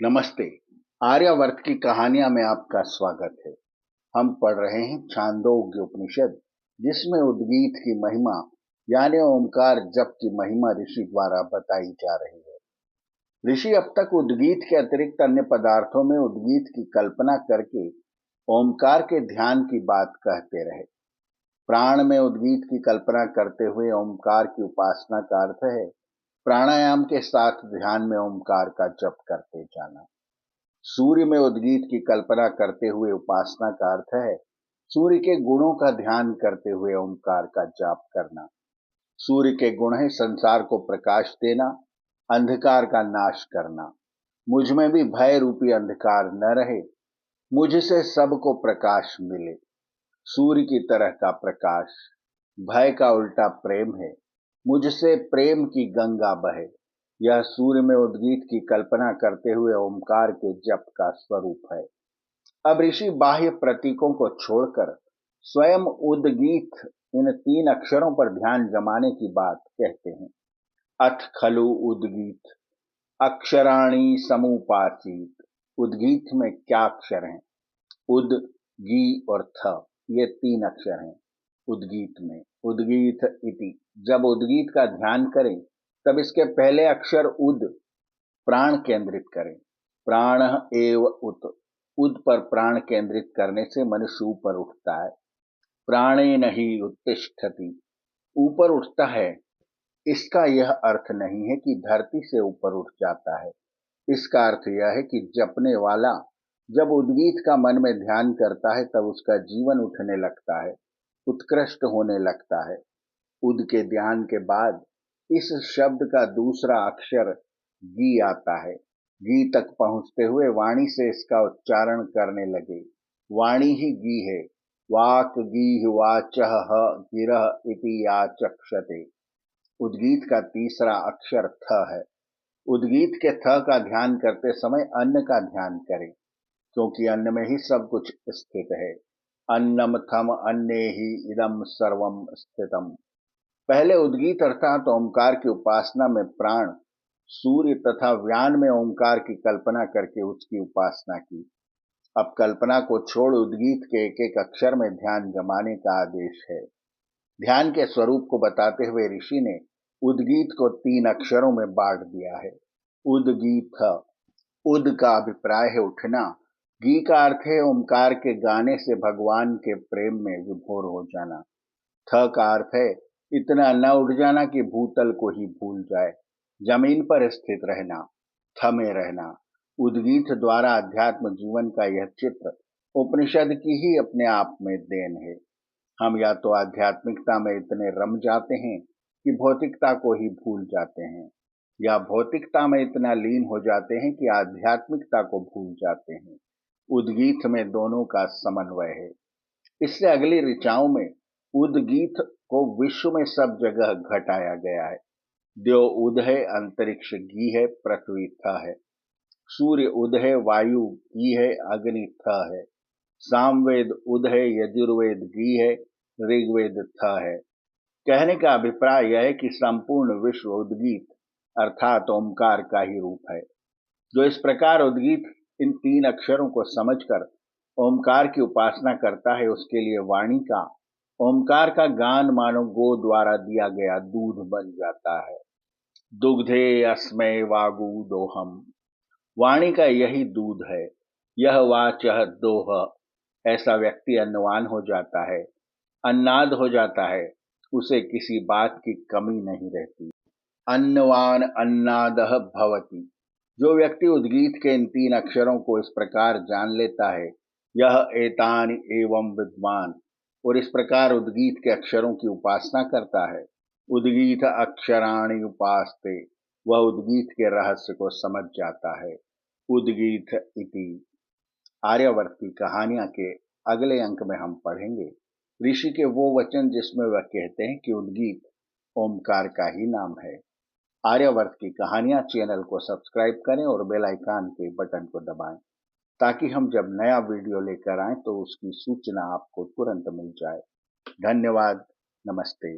नमस्ते। आर्यावर्त की कहानियां में आपका स्वागत है। हम पढ़ रहे हैं छांदोग्य उपनिषद, जिसमें उद्गीत की महिमा यानी ओंकार जप की महिमा ऋषि द्वारा बताई जा रही है। ऋषि अब तक उद्गीत के अतिरिक्त अन्य पदार्थों में उद्गीत की कल्पना करके ओंकार के ध्यान की बात कहते रहे। प्राण में उद्गीत की कल्पना करते हुए ओंकार की उपासना का अर्थ है प्राणायाम के साथ ध्यान में ओंकार का जप करते जाना। सूर्य में उद्गीत की कल्पना करते हुए उपासना का अर्थ है सूर्य के गुणों का ध्यान करते हुए ओंकार का जाप करना। सूर्य के गुण है संसार को प्रकाश देना, अंधकार का नाश करना। मुझ में भी भय रूपी अंधकार न रहे, मुझसे सबको प्रकाश मिले। सूर्य की तरह का प्रकाश। भय का उल्टा प्रेम है, मुझसे प्रेम की गंगा बहे। यह सूर्य में उद्गीत की कल्पना करते हुए ओंकार के जप का स्वरूप है। अब ऋषि बाह्य प्रतीकों को छोड़कर स्वयं उद्गीत इन तीन अक्षरों पर ध्यान जमाने की बात कहते हैं। अथ खलु उद्गीत अक्षराणि समुपासीत। उद्गीत में क्या अक्षर हैं? उद, गी और थ, ये तीन अक्षर हैं उद्गीत में। उद्गीत इति, जब उद्गीत का ध्यान करें तब इसके पहले अक्षर उद प्राण केंद्रित करें। प्राण एव उत, उद पर प्राण केंद्रित करने से मनुष्य ऊपर उठता है। प्राणेन ही उत्तिष्ठति, ऊपर उठता है। इसका यह अर्थ नहीं है कि धरती से ऊपर उठ जाता है। इसका अर्थ यह है कि जपने वाला जब उद्गीत का मन में ध्यान करता है तब उसका जीवन उठने लगता है, उत्कृष्ट होने लगता है। उद के ध्यान के बाद इस शब्द का दूसरा अक्षर गी आता है। गी तक पहुंचते हुए वाणी से इसका उच्चारण करने लगे। वाणी ही गी है। वाक गी वाचः गिरः इति याचक्षते। उद्गीत का तीसरा अक्षर थ है। उद्गीत के थ का ध्यान करते समय अन्न का ध्यान करें, क्योंकि अन्न में ही सब कुछ स्थित है। अन्नम थम अन्ने ही इदम सर्वम स्थितम। पहले उद्गीत अर्थात ओंकार की उपासना में प्राण, सूर्य तथा व्यान में ओंकार की कल्पना करके उसकी उपासना की। अब कल्पना को छोड़ उद्गीत के एक एक अक्षर में ध्यान जमाने का आदेश है। ध्यान के स्वरूप को बताते हुए ऋषि ने उद्गीत को तीन अक्षरों में बांट दिया है। उद्गीत। उद का अभिप्राय है उठना। गी का अर्थ है ओंकार के गाने से भगवान के प्रेम में विभोर हो जाना। थ का अर्थ है इतना न उठ जाना कि भूतल को ही भूल जाए, जमीन पर स्थित रहना, थमे रहना। उद्गीत द्वारा अध्यात्म जीवन का यह चित्र उपनिषद की ही अपने आप में देन है। हम या तो आध्यात्मिकता में इतने रम जाते हैं कि भौतिकता को ही भूल जाते हैं, या भौतिकता में इतना लीन हो जाते हैं कि आध्यात्मिकता को भूल जाते हैं। उद्गीत में दोनों का समन्वय है। इससे अगली ऋचाओं में उद्गीत को विश्व में सब जगह घटाया गया है। द्यो उद है, अंतरिक्ष गी है, पृथ्वी थ है। सूर्य उद है, वायु गी है, अग्नि थ है। सामवेद उद है, यजुर्वेद गी है, ऋग्वेद थ है। कहने का अभिप्राय यह है कि संपूर्ण विश्व उद्गीत अर्थात ओंकार का ही रूप है। जो इस प्रकार उद्गीत इन तीन अक्षरों को समझकर ओंकार की उपासना करता है, उसके लिए वाणी का, ओंकार का गान मानो गो द्वारा दिया गया दूध बन जाता है। दुग्धे अस्मय वागु दोहम, वाणी का यही दूध है। यह वाचः दोह, ऐसा व्यक्ति अन्नवान हो जाता है, अन्नाद हो जाता है, उसे किसी बात की कमी नहीं रहती। अन्नवान अन्नादः भवति। जो व्यक्ति उद्गीत के इन तीन अक्षरों को इस प्रकार जान लेता है, यह एतानि एवं विद्वान, और इस प्रकार उद्गीत के अक्षरों की उपासना करता है। उद्गीत अक्षराणि उपासते, वह उद्गीत के रहस्य को समझ जाता है। उद्गीत इति। आर्यावर्त की कहानियां के अगले अंक में हम पढ़ेंगे ऋषि के वो वचन जिसमें वह कहते हैं कि उद्गीत ओमकार का ही नाम है। आर्यावर्त की कहानियां चैनल को सब्सक्राइब करें और बेल आइकन के बटन को दबाएं, ताकि हम जब नया वीडियो लेकर आएं तो उसकी सूचना आपको तुरंत मिल जाए। धन्यवाद। नमस्ते।